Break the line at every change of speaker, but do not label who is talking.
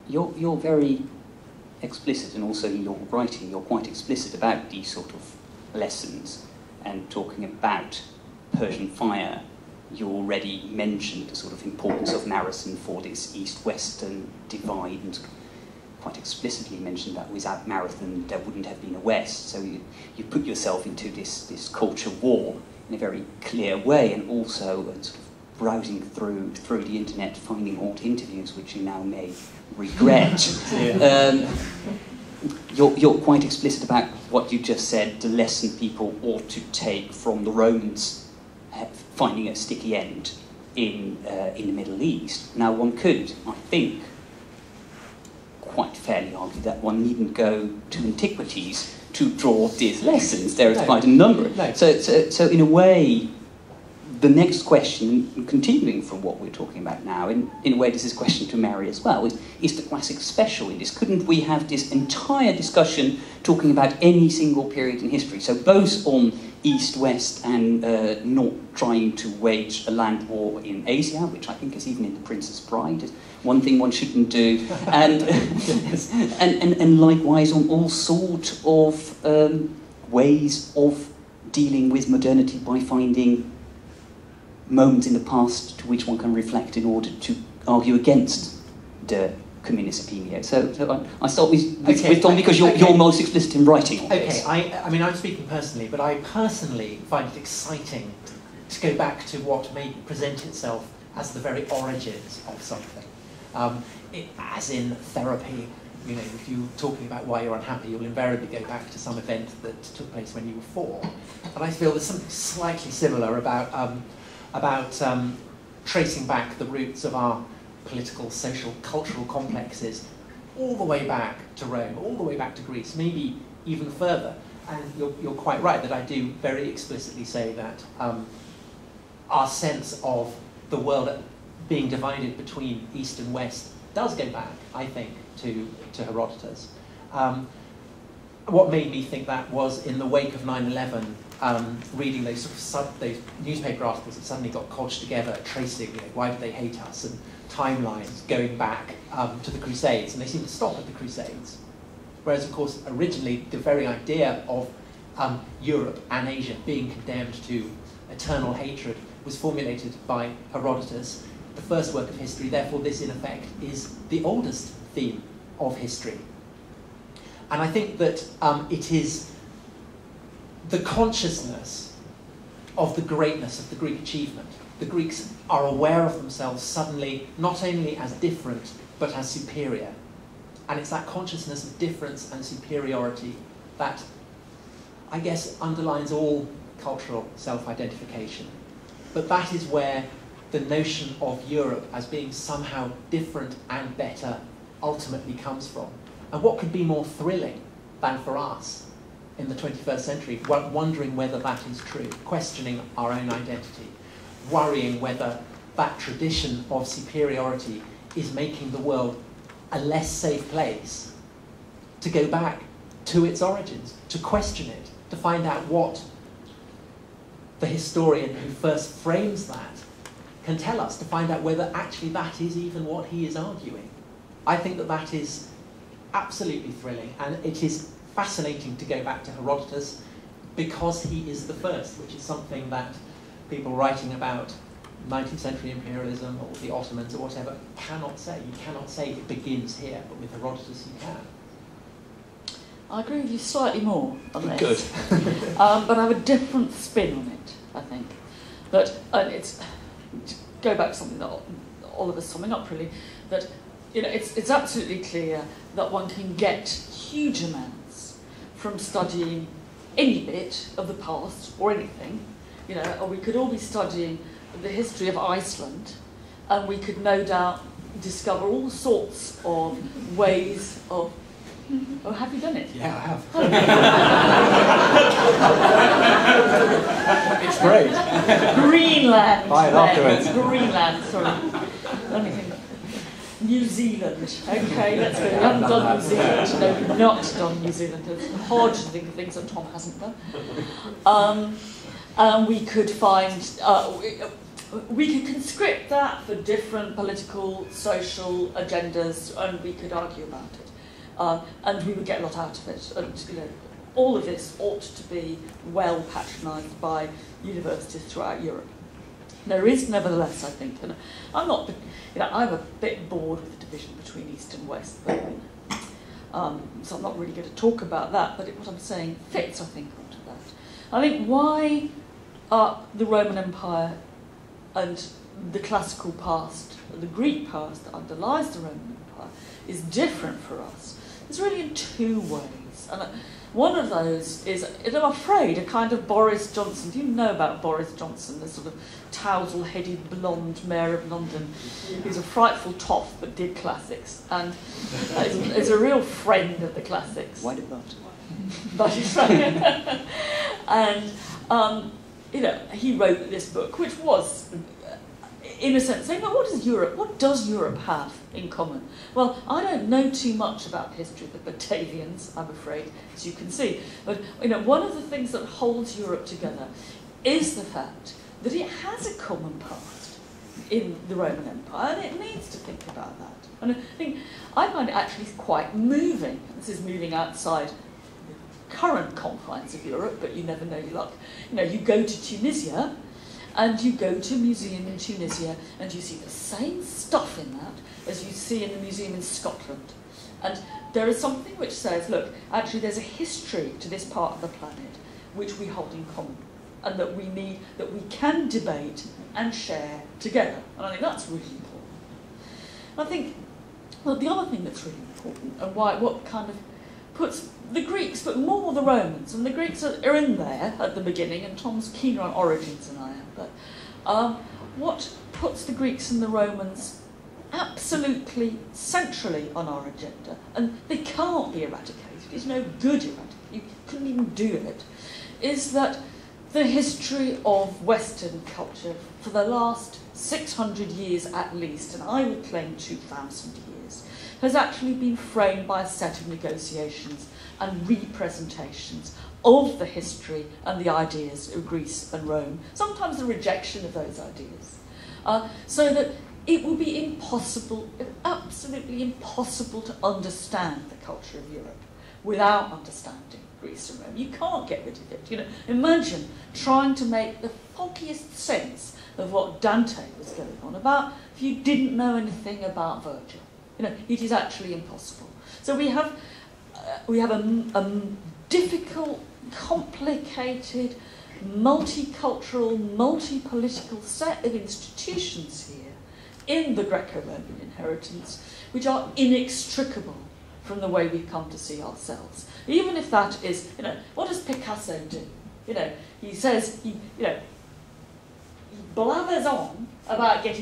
you're very explicit, and also in your writing, you're quite explicit about these sort of lessons, and talking about Persian fire. You already mentioned the sort of importance of Marathon for this East-Western divide, and quite explicitly mentioned that without Marathon there wouldn't have been a West. So you put yourself into this culture war in a very clear way, and also sort of browsing through the internet, finding old interviews which you now may regret. You're quite explicit about what you just said, the lesson people ought to take from the Romans finding a sticky end in the Middle East. Now, one could, I think, quite fairly argue that one needn't go to Antiquities to draw these lessons. There is quite a number.
No.
So in a way, the next question, continuing from what we're talking about now, in a way this is a question to Mary as well, is the classics special in this? Couldn't we have this entire discussion talking about any single period in history? So both on East-West and not trying to wage a land war in Asia, which I think is even in The Princess Bride, is one thing one shouldn't do, and and likewise on all sorts of ways of dealing with modernity by finding moments in the past to which one can reflect in order to argue against the communist opinion. So I start with Tom, because you're most explicit in writing on this.
I mean, I'm speaking personally, but I personally find it exciting to go back to what may present itself as the very origins of something. As in therapy, you know, if you're talking about why you're unhappy, you'll invariably go back to some event that took place when you were 4. And I feel there's something slightly similar about tracing back the roots of our political, social, cultural complexes all the way back to Rome, all the way back to Greece, maybe even further. And you're quite right that I do very explicitly say that our sense of the world being divided between East and West does go back, I think, to Herodotus. What made me think that was in the wake of 9/11, reading those those newspaper articles that suddenly got codged together, tracing, you know, why did they hate us, and timelines going back to the Crusades, and they seem to stop at the Crusades. Whereas, of course, originally the very idea of Europe and Asia being condemned to eternal hatred was formulated by Herodotus, the first work of history. Therefore, this, in effect, is the oldest theme of history. And I think that it is the consciousness of the greatness of the Greek achievement. The Greeks are aware of themselves suddenly not only as different, but as superior. And it's that consciousness of difference and superiority that, I guess, underlines all cultural self-identification. But that is where the notion of Europe as being somehow different and better ultimately comes from. And what could be more thrilling than for us in the 21st century, wondering whether that is true, questioning our own identity, worrying whether that tradition of superiority is making the world a less safe place, to go back to its origins, to question it, to find out what the historian who first frames that can tell us, to find out whether actually that is even what he is arguing. I think that that is absolutely thrilling, and it is fascinating to go back to Herodotus because he is the first, which is something that people writing about 19th century imperialism or the Ottomans or whatever cannot say. You cannot say it begins here, but with Herodotus you can.
I agree with you slightly more on this.
Good.
But I have a different spin on it, I think. But it's to go back to something that Oliver's summing up really, that you know it's absolutely clear that one can get huge amounts from studying any bit of the past or anything. You know, or we could all be studying the history of Iceland, and we could no doubt discover all sorts of ways of. Oh, have you done it?
Yeah, I have.
Oh.
It's great.
Greenland.
Buy it afterwards.
Greenland, sorry. Only thing. New Zealand. Okay, let's go. We haven't done New Zealand. No, we've not done New Zealand. It's hard to think of things that Tom hasn't done. And we could find we could conscript that for different political, social agendas, and we could argue about it. And we would get a lot out of it. And, all of this ought to be well patronised by universities throughout Europe. There is, nevertheless, I think, and I'm a bit bored with the division between East and West, but, so I'm not really going to talk about that, but what I'm saying fits, I think, onto that. I think why the Roman Empire and the classical past, the Greek past that underlies the Roman Empire, is different for us. It's really in two ways. And one of those is, I'm afraid, a kind of Boris Johnson. Do you know about Boris Johnson, the sort of tousle-headed blonde mayor of London, who's a frightful toff but did classics, and is a real friend of the classics.
Why did that?
But it's right. And he wrote this book, which was, in a sense, saying, well, what does Europe have in common? Well, I don't know too much about the history of the Batavians, I'm afraid, as you can see. But one of the things that holds Europe together is the fact that it has a common past in the Roman Empire, and it needs to think about that. And I find it actually quite moving. This is moving outside the current confines of Europe, but you never know your luck. You go to Tunisia, and you go to a museum in Tunisia, and you see the same stuff in that as you see in the museum in Scotland. And there is something which says, look, actually there's a history to this part of the planet which we hold in common, and that we can debate and share together. And I think that's really important. And I think, well, the other thing that's really important, and what kind of puts the Greeks, but more the Romans, and the Greeks are in there at the beginning, and Tom's keener on origins than I am, but what puts the Greeks and the Romans absolutely centrally on our agenda, and they can't be eradicated, it's no good eradicated, you couldn't even do it, is that the history of Western culture for the last 600 years at least, and I would claim 2,000 years, has actually been framed by a set of negotiations and representations of the history and the ideas of Greece and Rome, sometimes the rejection of those ideas, so that it will be impossible, absolutely impossible to understand the culture of Europe without understanding Greece and Rome. You can't get rid of it. Imagine trying to make the foggiest sense of what Dante was going on about if you didn't know anything about Virgil. It is actually impossible. So we have a difficult, complicated, multicultural, multi-political set of institutions here in the Greco-Roman inheritance, which are inextricable from the way we've come to see ourselves. Even if that is, what does Picasso do? He says, he blathers on about getting